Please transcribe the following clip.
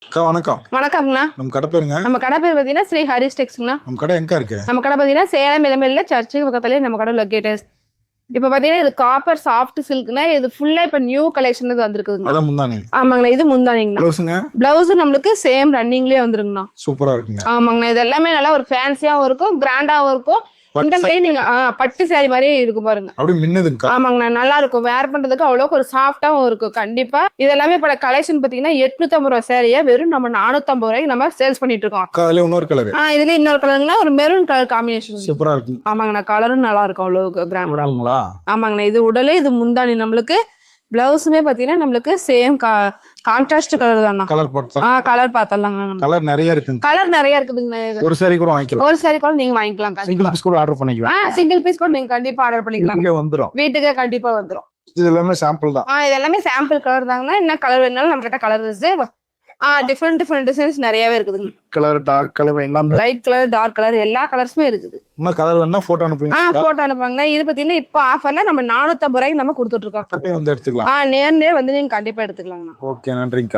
அக்கா வணக்கம். வணக்கம்ண்ணா. நம்ம கடை பேருங்க? நம்ம கடை பேர் பார்த்தீங்கன்னா ஸ்ரீ ஹரிஸ் டெக்ஸ்ங்கண்ணா. நம்ம கடை எங்க இருக்கு? நம்ம கடை பார்த்தீங்கன்னா சேலம் இளமையில சர்ச்சுக்கு பக்கத்துலேயே நம்ம கடை லொக்கேட்டட். இப்போ பார்த்தீங்கன்னா இது காப்பர் சாஃப்ட் சில்க்னா இது ஃபுல்லா இப்போ நியூ கலெக்ஷன் வந்திருக்குதுங்க. அதான் முந்தானி. ஆமாங்கண்ணா, இது முந்தானிங்கண்ணா. ப்ளவுஸுங்க? பிளவுஸ் நம்மளுக்கு சேம் ரன்னிங்லேயே வந்துருங்கண்ணா. சூப்பரா இருக்குங்க. ஆமாங்கண்ணா, இது எல்லாமே நல்லா ஒரு ஃபேன்சியாவும் இருக்கும், கிராண்டாவும் இருக்கும். இந்த மாதிரி நீங்க பட்டு சாரி மாதிரியே இருக்கும் பாருங்க. அப்படியே மின்னதுங்க. ஆமாங்கண்ணா, நல்லா இருக்கும். வேர் பண்றதுக்கு அவ்வளோக்கு ஒரு சாஃப்டாவும் இருக்கும். கண்டிப்பா இது எல்லாமே இப்ப கலெக்ஷன் பாத்தீங்கன்னா 850 ரூபாய் சாரியா வெறும் நம்ம 450 ரூபாய்க்கு நம்ம சேல்ஸ் பண்ணிட்டு இருக்கோம். அதுல இன்னொரு கலர். இதுல இன்னொரு கலருங்கன்னா ஒரு மெரூன் கலர் காம்பினேஷன் சூப்பரா இருக்கு. ஆமாங்கண்ணா, கலரும் நல்லா இருக்கும். அவ்வளவு கிராண்டா. ஆமாங்கண்ணா, இது உடலே இது முந்தானி. நம்மளுக்கு பிளவுஸுமே பாத்தீங்கன்னா நம்மளுக்கு சேம் கான்ட்ராஸ்ட் கலர் தானா. கலர் போட்டு கலர் பார்த்தலாங்க. கலர் நிறைய இருக்குங்க. கலர் நிறைய இருக்குதுங்க. ஒரு சாரி கூட வாங்கிக்கலாம். ஒரு சாரி கூட நீங்க வாங்கிக்கலாம். சிங்கிள் பீஸ் கூட ஆர்டர் பண்ணிக்கலாம். சிங்கிள் பீஸ் கூட நீங்க கண்டிப்பா ஆர்டர் பண்ணிக்கலாம். இங்க வந்துரும். வீட்டுக்கு கண்டிப்பா வந்துரும். இது எல்லாமே சாம்பிள் தான். இது எல்லாமே சாம்பிள் கலர் தாங்கன்னா, என்ன கலர் வேணாலும் நம்ம கிட்ட கலர் இருக்கு. டிஃபரெண்ட் டிசைன்ஸ் நிறையவே இருக்குதுங்க. கலர் டார்க் கலர் எல்லாமே, லைட் கலர் டார்க் கலர் எல்லா கலர்ஸுமே இருக்குது. இன்னும் கலர் வேணா போட்டோ அனுப்புங்க. போட்டோ அனுப்புவாங்க. இது பாத்தீங்கன்னா இப்போ ஆஃபர்ல நம்ம 450 ரூபாய்க்கு நம்ம கொடுத்துட்டு இருக்கோம். வந்து எடுத்துக்கலாம். நேர்லயே வந்து நீங்க கண்டிப்பா எடுத்துக்கலாங்கண்ணா. ஓகே, நன்றிங்கக்கா.